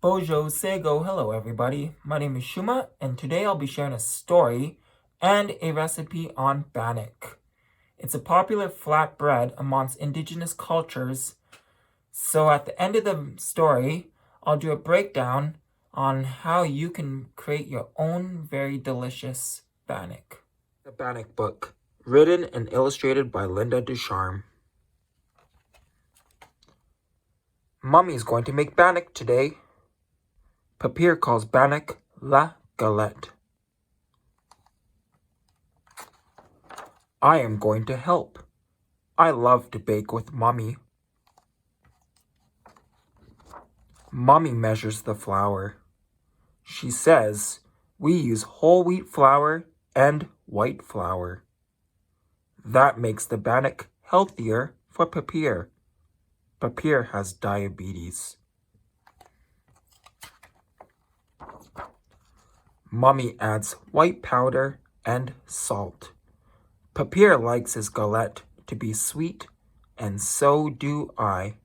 Bojo Sego, hello everybody. My name is Shuma, and today I'll be sharing a story and a recipe on Bannock. It's a popular flatbread amongst indigenous cultures. So at the end of the story, I'll do a breakdown on how you can create your own very delicious Bannock. The Bannock book, written and illustrated by Linda Ducharme. Mummy's going to make Bannock today. Papier calls Bannock la galette. I am going to help. I love to bake with Mummy. Mummy measures the flour. She says we use whole wheat flour and white flour. That makes the Bannock healthier for Papier. Papier has diabetes. Mummy adds white powder and salt. Papier likes his galette to be sweet, and so do I.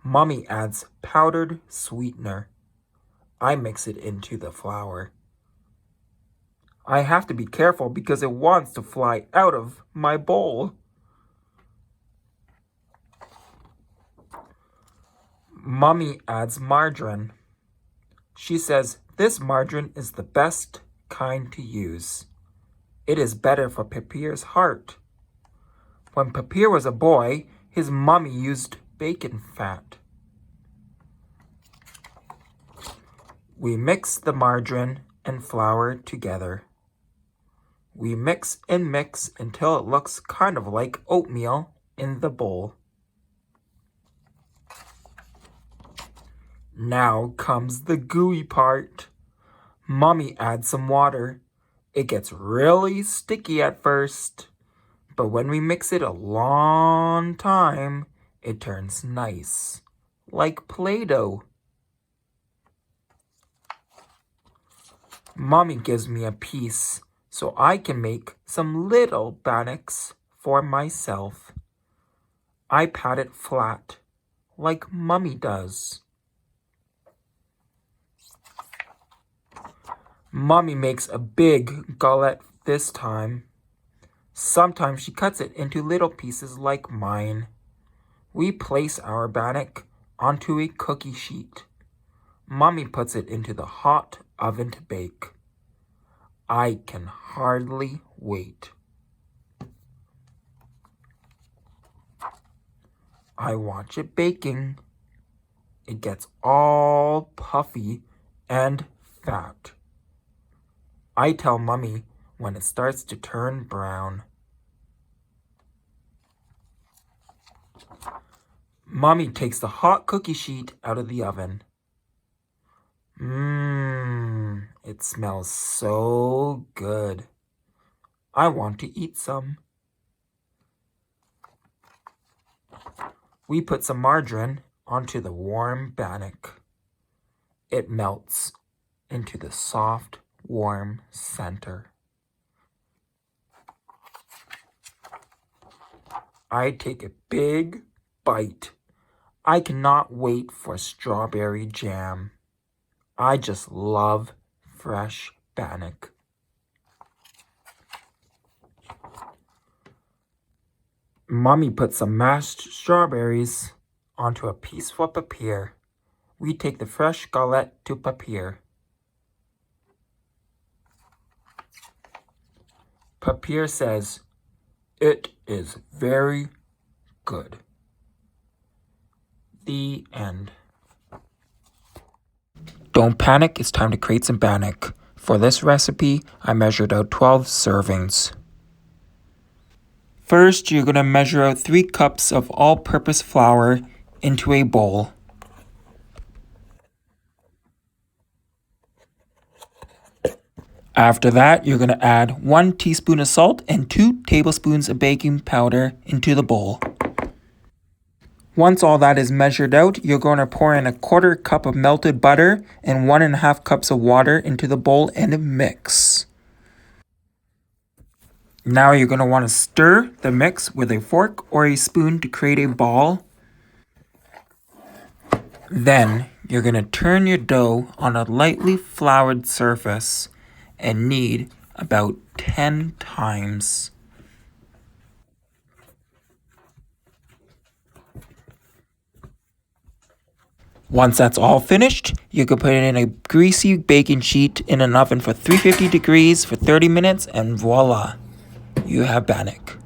Mummy adds powdered sweetener. I mix it into the flour. I have to be careful because it wants to fly out of my bowl. Mummy adds margarine. She says this margarine is the best kind to use. It is better for Papier's heart. When Papier was a boy, his mummy used bacon fat. We mix the margarine and flour together. We mix and mix until it looks kind of like oatmeal in the bowl. Now comes the gooey part. Mummy adds some water. It gets really sticky at first, but when we mix it a long time, it turns nice, like Play-Doh. Mummy gives me a piece so I can make some little Bannocks for myself. I pat it flat, like Mummy does. Mummy makes a big galette this time. Sometimes she cuts it into little pieces like mine. We place our Bannock onto a cookie sheet. Mummy puts it into the hot oven to bake. I can hardly wait. I watch it baking. It gets all puffy and fat. I tell Mummy when it starts to turn brown. Mummy takes the hot cookie sheet out of the oven. It smells so good. I want to eat some. We put some margarine onto the warm Bannock. It melts into the soft, warm center. I take a big bite. I cannot wait for strawberry jam. I just love fresh Bannock. Mummy puts some mashed strawberries onto a piece for Papier. We take the fresh galette to Papier. Papier says, "It is very good." The end. Don't panic, it's time to create some Bannock. For this recipe, I measured out 12 servings. First, you're going to measure out 3 cups of all-purpose flour into a bowl. After that, you're going to add 1 teaspoon of salt and 2 tablespoons of baking powder into the bowl. Once all that is measured out, you're going to pour in a 1/4 cup of melted butter and 1½ cups of water into the bowl and mix. Now you're going to want to stir the mix with a fork or a spoon to create a ball. Then You're going to turn your dough on a lightly floured surface and knead about 10 times. Once that's all finished, you can put it in a greasy baking sheet in an oven for 350 degrees for 30 minutes and voila, you have Bannock.